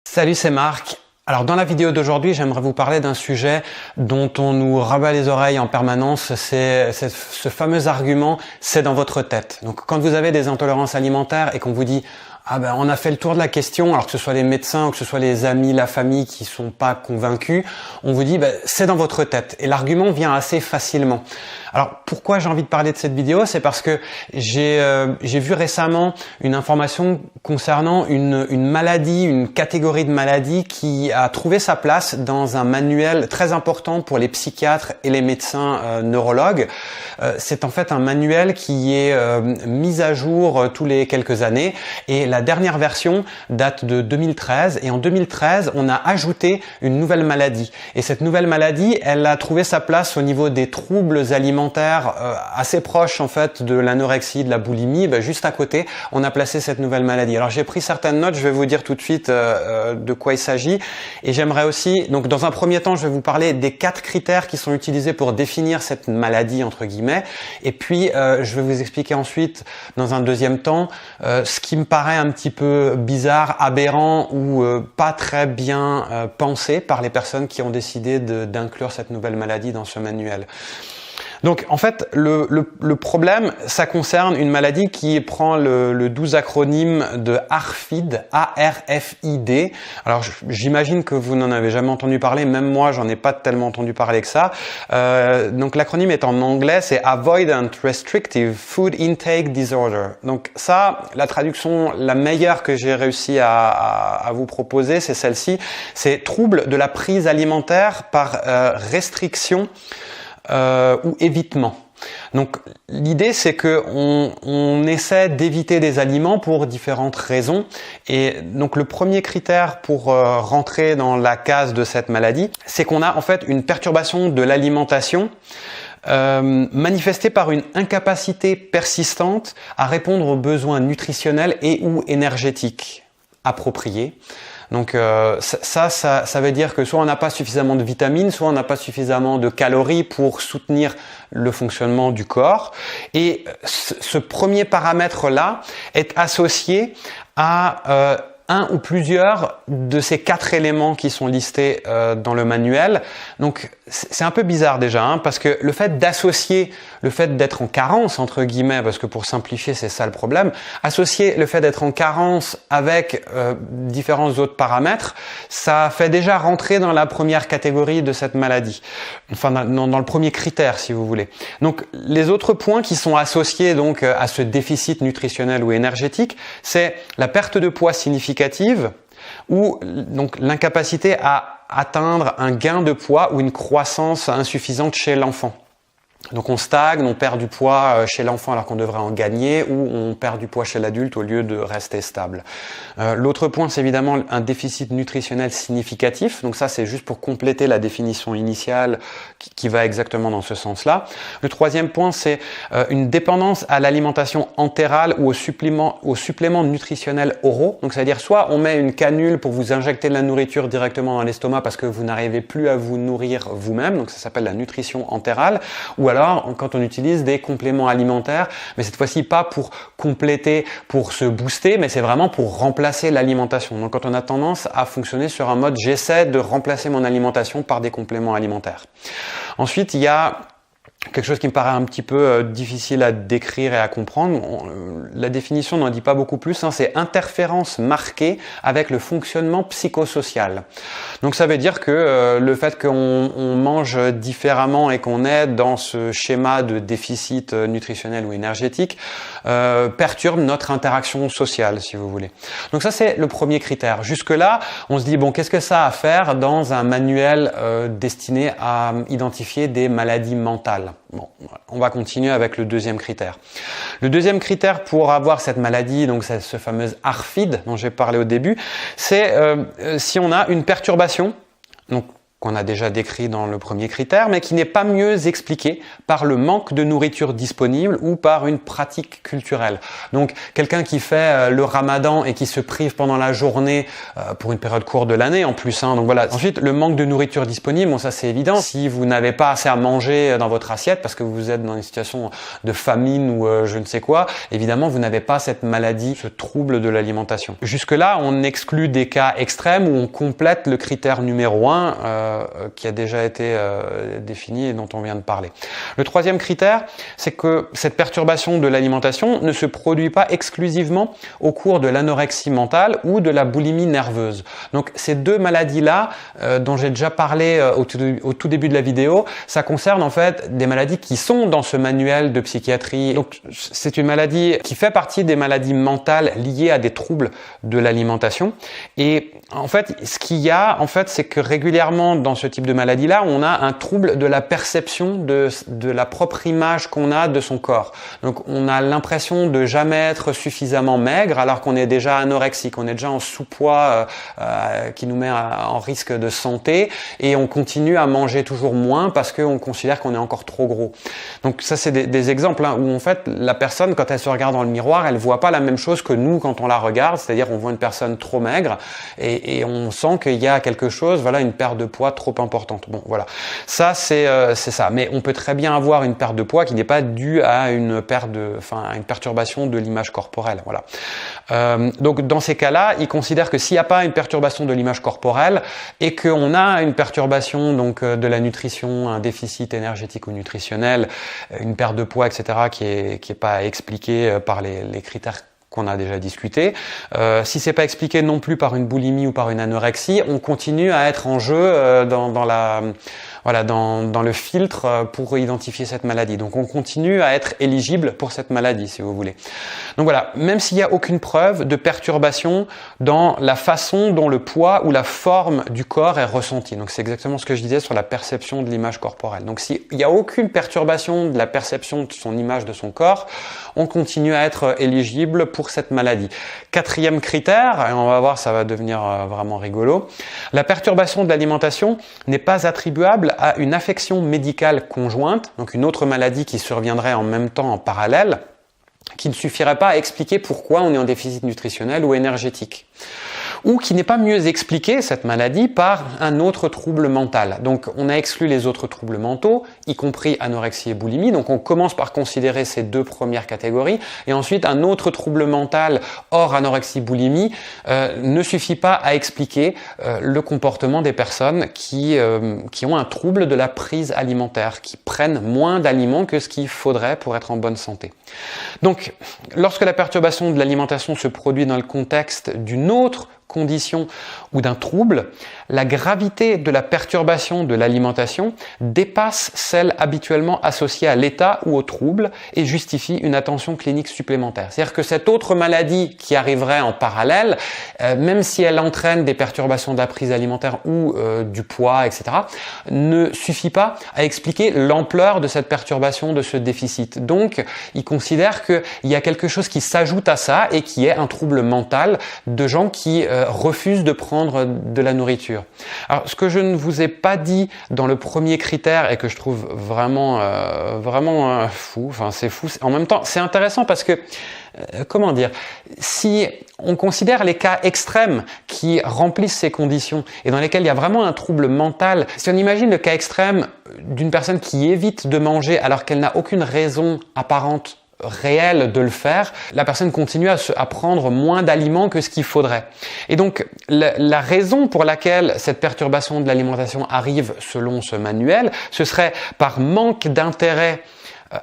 Salut, c'est Marc. Alors dans la vidéo d'aujourd'hui, j'aimerais vous parler d'un sujet dont on nous rabat les oreilles en permanence, c'est ce fameux argument « c'est dans votre tête ». Donc quand vous avez des intolérances alimentaires et qu'on vous dit « ah ben on a fait le tour de la question », alors que ce soit les médecins ou que ce soit les amis, la famille qui sont pas convaincus, on vous dit ben, « c'est dans votre tête ». Et l'argument vient assez facilement. Alors pourquoi j'ai envie de parler de cette vidéo? C'est parce que j'ai vu récemment une information concernant une maladie, une catégorie de maladies qui a trouvé sa place dans un manuel très important pour les psychiatres et les médecins neurologues. C'est en fait un manuel qui est mis à jour tous les quelques années et la dernière version date de 2013 et en 2013 on a ajouté une nouvelle maladie et cette nouvelle maladie elle a trouvé sa place au niveau des troubles alimentaires assez proche en fait de l'anorexie, de la boulimie, juste à côté, on a placé cette nouvelle maladie. Alors j'ai pris certaines notes, je vais vous dire tout de suite de quoi il s'agit. Et j'aimerais aussi, donc dans un premier temps, je vais vous parler des 4 critères qui sont utilisés pour définir cette maladie entre guillemets. Et puis je vais vous expliquer ensuite, dans un deuxième temps, ce qui me paraît un petit peu bizarre, aberrant ou pas très bien pensé par les personnes qui ont décidé d'inclure cette nouvelle maladie dans ce manuel. Donc en fait, le problème, ça concerne une maladie qui prend le doux acronyme de ARFID, A-R-F-I-D. Alors j'imagine que vous n'en avez jamais entendu parler, même moi j'en ai pas tellement entendu parler que ça. Donc l'acronyme est en anglais, c'est Avoidant Restrictive Food Intake Disorder. Donc ça, la traduction la meilleure que j'ai réussi à vous proposer, c'est celle-ci. C'est trouble de la prise alimentaire par restriction ou évitement. Donc l'idée c'est que on essaie d'éviter des aliments pour différentes raisons et donc le premier critère pour rentrer dans la case de cette maladie, c'est qu'on a en fait une perturbation de l'alimentation manifestée par une incapacité persistante à répondre aux besoins nutritionnels et ou énergétiques appropriés. Donc ça veut dire que soit on n'a pas suffisamment de vitamines, soit on n'a pas suffisamment de calories pour soutenir le fonctionnement du corps. Et ce premier paramètre-là est associé à un ou plusieurs de ces 4 éléments qui sont listés dans le manuel. Donc c'est un peu bizarre déjà, parce que le fait d'associer le fait d'être en carence, entre guillemets, parce que pour simplifier c'est ça le problème, associer le fait d'être en carence avec différents autres paramètres, ça fait déjà rentrer dans la première catégorie de cette maladie, enfin dans le premier critère si vous voulez. Donc les autres points qui sont associés donc à ce déficit nutritionnel ou énergétique, c'est la perte de poids significative, ou donc l'incapacité à atteindre un gain de poids ou une croissance insuffisante chez l'enfant. Donc on stagne, on perd du poids chez l'enfant alors qu'on devrait en gagner, ou on perd du poids chez l'adulte au lieu de rester stable. L'autre point, c'est évidemment un déficit nutritionnel significatif. Donc ça, c'est juste pour compléter la définition initiale qui va exactement dans ce sens-là. Le troisième point, c'est une dépendance à l'alimentation entérale ou aux suppléments nutritionnels oraux. Donc c'est-à-dire soit on met une canule pour vous injecter de la nourriture directement dans l'estomac parce que vous n'arrivez plus à vous nourrir vous-même. Donc ça s'appelle la nutrition entérale. Ou alors quand on utilise des compléments alimentaires, mais cette fois-ci pas pour compléter, pour se booster, mais c'est vraiment pour remplacer l'alimentation. Donc quand on a tendance à fonctionner sur un mode j'essaie de remplacer mon alimentation par des compléments alimentaires. Ensuite, il y a quelque chose qui me paraît un petit peu difficile à décrire et à comprendre. La définition n'en dit pas beaucoup plus, c'est interférence marquée avec le fonctionnement psychosocial. Donc ça veut dire que le fait qu'on mange différemment et qu'on est dans ce schéma de déficit nutritionnel ou énergétique perturbe notre interaction sociale, si vous voulez. Donc ça c'est le premier critère. Jusque-là, on se dit bon, qu'est-ce que ça a à faire dans un manuel destiné à identifier des maladies mentales? Bon, on va continuer avec le deuxième critère. Le deuxième critère pour avoir cette maladie, donc c'est ce fameux ARFID dont j'ai parlé au début, c'est si on a une perturbation, donc qu'on a déjà décrit dans le premier critère, mais qui n'est pas mieux expliqué par le manque de nourriture disponible ou par une pratique culturelle. Donc, quelqu'un qui fait le ramadan et qui se prive pendant la journée pour une période courte de l'année en plus. Donc voilà. Ensuite, le manque de nourriture disponible, bon ça c'est évident. Si vous n'avez pas assez à manger dans votre assiette parce que vous êtes dans une situation de famine ou je ne sais quoi, évidemment vous n'avez pas cette maladie, ce trouble de l'alimentation. Jusque-là, on exclut des cas extrêmes où on complète le critère numéro 1 qui a déjà été défini et dont on vient de parler. Le troisième critère, c'est que cette perturbation de l'alimentation ne se produit pas exclusivement au cours de l'anorexie mentale ou de la boulimie nerveuse. Donc ces deux maladies-là, dont j'ai déjà parlé au tout début de la vidéo, ça concerne en fait des maladies qui sont dans ce manuel de psychiatrie. Donc c'est une maladie qui fait partie des maladies mentales liées à des troubles de l'alimentation. Et en fait, ce qu'il y a, c'est que régulièrement dans ce type de maladie-là, on a un trouble de la perception de la propre image qu'on a de son corps. Donc, on a l'impression de jamais être suffisamment maigre alors qu'on est déjà anorexique, on est déjà en sous-poids qui nous met en risque de santé et on continue à manger toujours moins parce qu'on considère qu'on est encore trop gros. Donc, ça, c'est des exemples où en fait, la personne, quand elle se regarde dans le miroir, elle voit pas la même chose que nous quand on la regarde, c'est-à-dire on voit une personne trop maigre et on sent qu'il y a quelque chose, voilà, une perte de poids trop importante. Bon, voilà. Ça, c'est ça. Mais on peut très bien avoir une perte de poids qui n'est pas due à une perturbation de l'image corporelle. Voilà. Donc, dans ces cas-là, ils considèrent que s'il n'y a pas une perturbation de l'image corporelle et qu'on a une perturbation donc de la nutrition, un déficit énergétique ou nutritionnel, une perte de poids, etc., qui est pas expliquée par les critères qu'on a déjà discuté. Si c'est pas expliqué non plus par une boulimie ou par une anorexie, on continue à être en jeu dans le filtre pour identifier cette maladie. Donc on continue à être éligible pour cette maladie, si vous voulez. Donc voilà, même s'il n'y a aucune preuve de perturbation dans la façon dont le poids ou la forme du corps est ressenti. Donc c'est exactement ce que je disais sur la perception de l'image corporelle. Donc s'il n'y a aucune perturbation de la perception de son image de son corps, on continue à être éligible pour cette maladie. Quatrième critère, et on va voir, ça va devenir vraiment rigolo, la perturbation de l'alimentation n'est pas attribuable à une affection médicale conjointe, donc une autre maladie qui surviendrait en même temps en parallèle, qui ne suffirait pas à expliquer pourquoi on est en déficit nutritionnel ou énergétique. Ou qui n'est pas mieux expliquée, cette maladie, par un autre trouble mental. Donc on a exclu les autres troubles mentaux, y compris anorexie et boulimie, donc on commence par considérer ces deux premières catégories, et ensuite un autre trouble mental hors anorexie boulimie ne suffit pas à expliquer le comportement des personnes qui ont un trouble de la prise alimentaire, qui prennent moins d'aliments que ce qu'il faudrait pour être en bonne santé. Donc lorsque la perturbation de l'alimentation se produit dans le contexte d'une autre condition ou d'un trouble, la gravité de la perturbation de l'alimentation dépasse celle habituellement associée à l'état ou au trouble et justifie une attention clinique supplémentaire. C'est-à-dire que cette autre maladie qui arriverait en parallèle, même si elle entraîne des perturbations de la prise alimentaire ou du poids, etc., ne suffit pas à expliquer l'ampleur de cette perturbation, de ce déficit. Donc, ils considèrent qu'il y a quelque chose qui s'ajoute à ça et qui est un trouble mental de gens qui refusent de prendre de la nourriture. Alors, ce que je ne vous ai pas dit dans le premier critère et que je trouve vraiment fou, enfin c'est fou, en même temps c'est intéressant parce que comment dire, si on considère les cas extrêmes qui remplissent ces conditions et dans lesquels il y a vraiment un trouble mental, si on imagine le cas extrême d'une personne qui évite de manger alors qu'elle n'a aucune raison apparente réel de le faire, la personne continue à prendre moins d'aliments que ce qu'il faudrait. Et donc, la raison pour laquelle cette perturbation de l'alimentation arrive selon ce manuel, ce serait par manque d'intérêt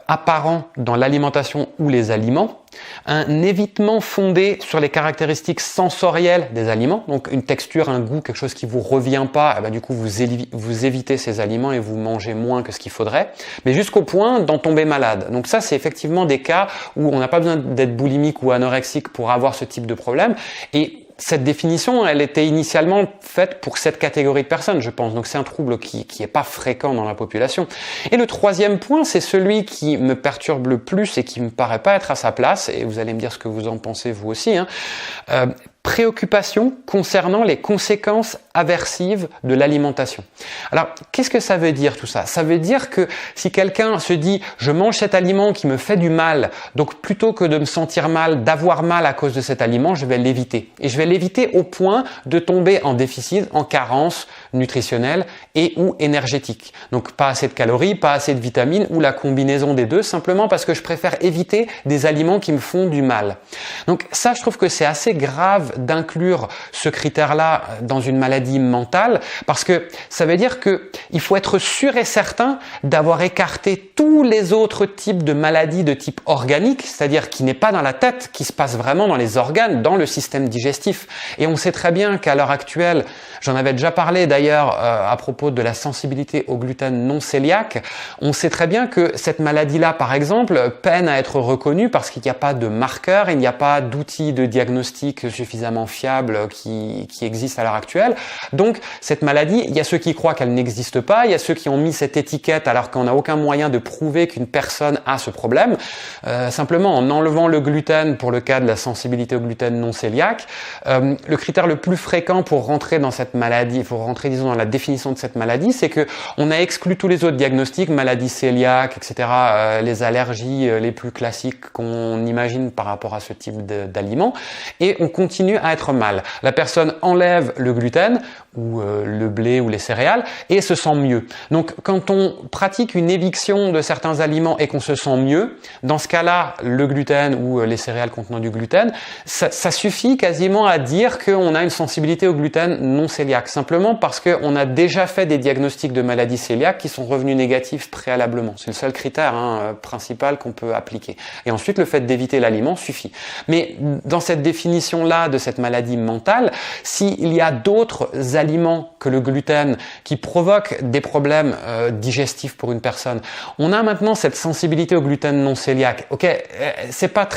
apparent dans l'alimentation ou les aliments, un évitement fondé sur les caractéristiques sensorielles des aliments, donc une texture, un goût, quelque chose qui vous revient pas, et ben du coup vous évitez ces aliments et vous mangez moins que ce qu'il faudrait, mais jusqu'au point d'en tomber malade. Donc ça, c'est effectivement des cas où on n'a pas besoin d'être boulimique ou anorexique pour avoir ce type de problème, et cette définition, elle était initialement faite pour cette catégorie de personnes, je pense. Donc c'est un trouble qui est pas fréquent dans la population. Et le troisième point, c'est celui qui me perturbe le plus et qui me paraît pas être à sa place, et vous allez me dire ce que vous en pensez vous aussi, préoccupation concernant les conséquences aversives de l'alimentation. Alors, qu'est-ce que ça veut dire tout ça? Ça veut dire que si quelqu'un se dit « je mange cet aliment qui me fait du mal, donc plutôt que de me sentir mal, d'avoir mal à cause de cet aliment, je vais l'éviter. » Et je vais l'éviter au point de tomber en déficit, en carence nutritionnelle et ou énergétique. Donc, pas assez de calories, pas assez de vitamines ou la combinaison des deux, simplement parce que je préfère éviter des aliments qui me font du mal. Donc ça, je trouve que c'est assez grave d'inclure ce critère-là dans une maladie mentale, parce que ça veut dire qu'il faut être sûr et certain d'avoir écarté tous les autres types de maladies de type organique, c'est-à-dire qui n'est pas dans la tête, qui se passe vraiment dans les organes, dans le système digestif. Et on sait très bien qu'à l'heure actuelle, j'en avais déjà parlé d'ailleurs à propos de la sensibilité au gluten non cœliaque, on sait très bien que cette maladie-là, par exemple, peine à être reconnue parce qu'il n'y a pas de marqueurs, il n'y a pas d'outils de diagnostic suffisamment fiables qui existent à l'heure actuelle. Donc, cette maladie, il y a ceux qui croient qu'elle n'existe pas, il y a ceux qui ont mis cette étiquette alors qu'on n'a aucun moyen de prouver qu'une personne a ce problème. Simplement, en enlevant le gluten pour le cas de la sensibilité au gluten non cœliaque, le critère le plus fréquent pour rentrer dans cette maladie, pour rentrer, disons, dans la définition de cette maladie, c'est que on a exclu tous les autres diagnostics, maladie cœliaque, etc., les allergies les plus classiques qu'on imagine par rapport à ce type d'aliments, et on continue à être mal. La personne enlève le gluten ou le blé ou les céréales et se sent mieux. Donc quand on pratique une éviction de certains aliments et qu'on se sent mieux, dans ce cas-là, le gluten ou les céréales contenant du gluten, ça suffit quasiment à dire qu'on a une sensibilité au gluten non cœliaque, simplement parce qu'on a déjà fait des diagnostics de maladies cœliaques qui sont revenus négatifs préalablement. C'est le seul critère principal qu'on peut appliquer. Et ensuite, le fait d'éviter l'aliment suffit. Mais dans cette définition-là de cette maladie mentale, s'il y a d'autres aliments que le gluten qui provoquent des problèmes digestifs pour une personne, on a maintenant cette sensibilité au gluten non cœliaque. Ok, c'est pas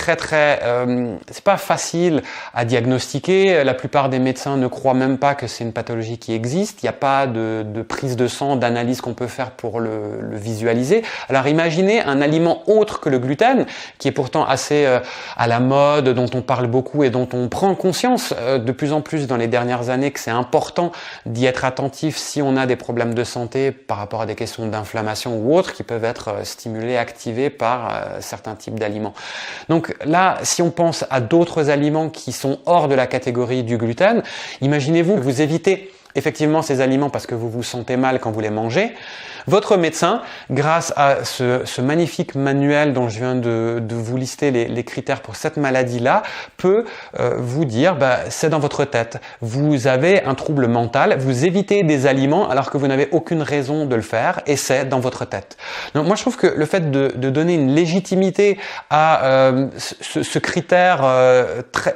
c'est pas facile à diagnostiquer. La plupart des médecins ne croient même pas que c'est une pathologie qui existe. Il n'y a pas de prise de sang, d'analyse qu'on peut faire pour le visualiser. Alors imaginez un aliment autre que le gluten, qui est pourtant assez à la mode, dont on parle beaucoup et dont on prend conscience de plus en plus dans les dernières années que c'est important d'y être attentif si on a des problèmes de santé par rapport à des questions d'inflammation ou autres qui peuvent être stimulés, activés par certains types d'aliments. Donc là, si on pense à d'autres aliments qui sont hors de la catégorie du gluten, imaginez-vous que vous évitez effectivement ces aliments parce que vous vous sentez mal quand vous les mangez. Votre médecin, grâce à ce magnifique manuel dont je viens de vous lister les critères pour cette maladie-là, peut vous dire c'est dans votre tête. Vous avez un trouble mental, vous évitez des aliments alors que vous n'avez aucune raison de le faire et c'est dans votre tête. Donc moi je trouve que le fait de donner une légitimité à ce critère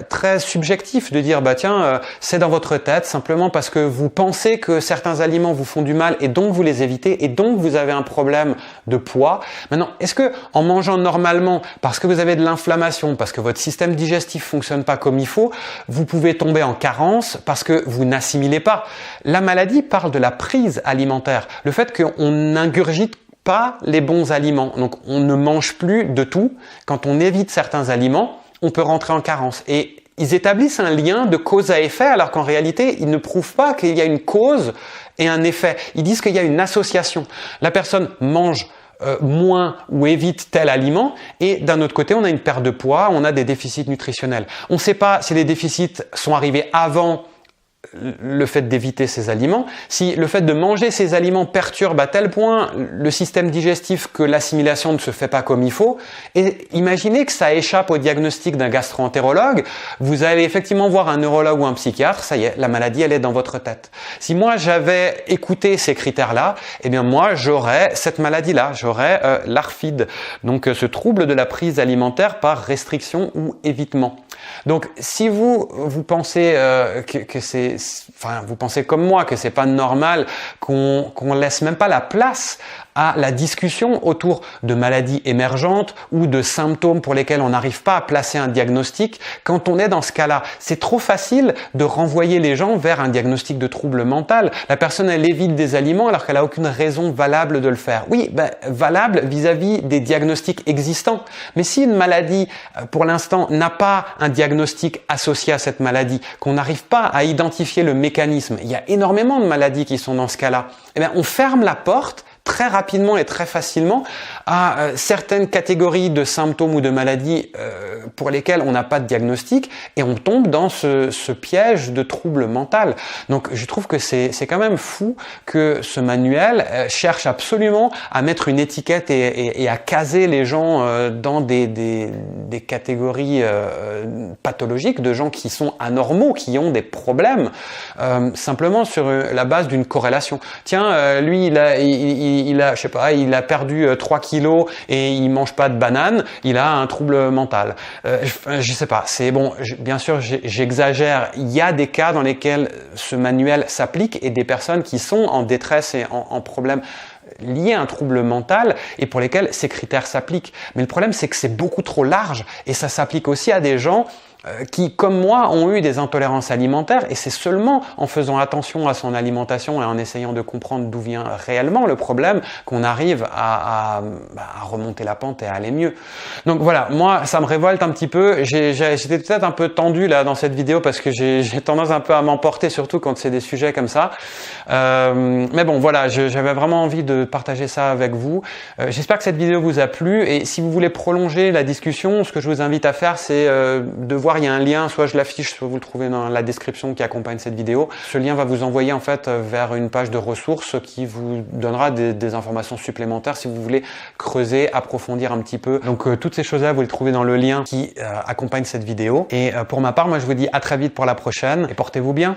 très subjectif, de dire tiens c'est dans votre tête simplement parce que vous pensez que certains aliments vous font du mal et donc vous les évitez et donc vous avez un problème de poids. Maintenant, est-ce que en mangeant normalement, parce que vous avez de l'inflammation, parce que votre système digestif fonctionne pas comme il faut, vous pouvez tomber en carence parce que vous n'assimilez pas? La maladie parle de la prise alimentaire, le fait qu'on n'ingurgite pas les bons aliments. Donc, on ne mange plus de tout. Quand on évite certains aliments, on peut rentrer en carence. Et ils établissent un lien de cause à effet, alors qu'en réalité, ils ne prouvent pas qu'il y a une cause et un effet. Ils disent qu'il y a une association. La personne mange moins ou évite tel aliment et d'un autre côté, on a une perte de poids, on a des déficits nutritionnels. On ne sait pas si les déficits sont arrivés avant le fait d'éviter ces aliments, si le fait de manger ces aliments perturbe à tel point le système digestif que l'assimilation ne se fait pas comme il faut, et imaginez que ça échappe au diagnostic d'un gastro-entérologue, vous allez effectivement voir un neurologue ou un psychiatre, ça y est, la maladie elle est dans votre tête. Si moi j'avais écouté ces critères-là, eh bien moi j'aurais cette maladie-là, j'aurais l'ARFID, donc ce trouble de la prise alimentaire par restriction ou évitement. Donc si vous pensez que vous pensez comme moi que c'est pas normal qu'on laisse même pas la place à la discussion autour de maladies émergentes ou de symptômes pour lesquels on n'arrive pas à placer un diagnostic. Quand on est dans ce cas-là, c'est trop facile de renvoyer les gens vers un diagnostic de trouble mental. La personne, elle évite des aliments alors qu'elle n'a aucune raison valable de le faire. Oui, valable vis-à-vis des diagnostics existants. Mais si une maladie, pour l'instant, n'a pas un diagnostic associé à cette maladie, qu'on n'arrive pas à identifier le mécanisme, il y a énormément de maladies qui sont dans ce cas-là, eh bien, on ferme la porte très rapidement et très facilement à certaines catégories de symptômes ou de maladies pour lesquelles on n'a pas de diagnostic et on tombe dans ce piège de trouble mental. Donc je trouve que c'est quand même fou que ce manuel cherche absolument à mettre une étiquette et à caser les gens dans des catégories pathologiques, de gens qui sont anormaux, qui ont des problèmes, simplement sur la base d'une corrélation. Tiens, lui il a perdu 3 kilos et il mange pas de banane, il a un trouble mental. Je sais pas, c'est bon, bien sûr j'exagère, il y a des cas dans lesquels ce manuel s'applique et des personnes qui sont en détresse et en problème liés à un trouble mental et pour lesquels ces critères s'appliquent. Mais le problème, c'est que c'est beaucoup trop large et ça s'applique aussi à des gens qui, comme moi, ont eu des intolérances alimentaires et c'est seulement en faisant attention à son alimentation et en essayant de comprendre d'où vient réellement le problème qu'on arrive à remonter la pente et à aller mieux. Donc voilà, moi, ça me révolte un petit peu. J'étais peut-être un peu tendu là dans cette vidéo parce que j'ai tendance un peu à m'emporter, surtout quand c'est des sujets comme ça. Mais bon, voilà, j'avais vraiment envie de partager ça avec vous. J'espère que cette vidéo vous a plu et si vous voulez prolonger la discussion, ce que je vous invite à faire, c'est de voir, il y a un lien, soit je l'affiche, soit vous le trouvez dans la description qui accompagne cette vidéo. Ce lien va vous envoyer en fait vers une page de ressources qui vous donnera des informations supplémentaires si vous voulez creuser, approfondir un petit peu. Donc toutes ces choses-là, vous les trouvez dans le lien qui accompagne cette vidéo. Et pour ma part, moi je vous dis à très vite pour la prochaine et portez-vous bien.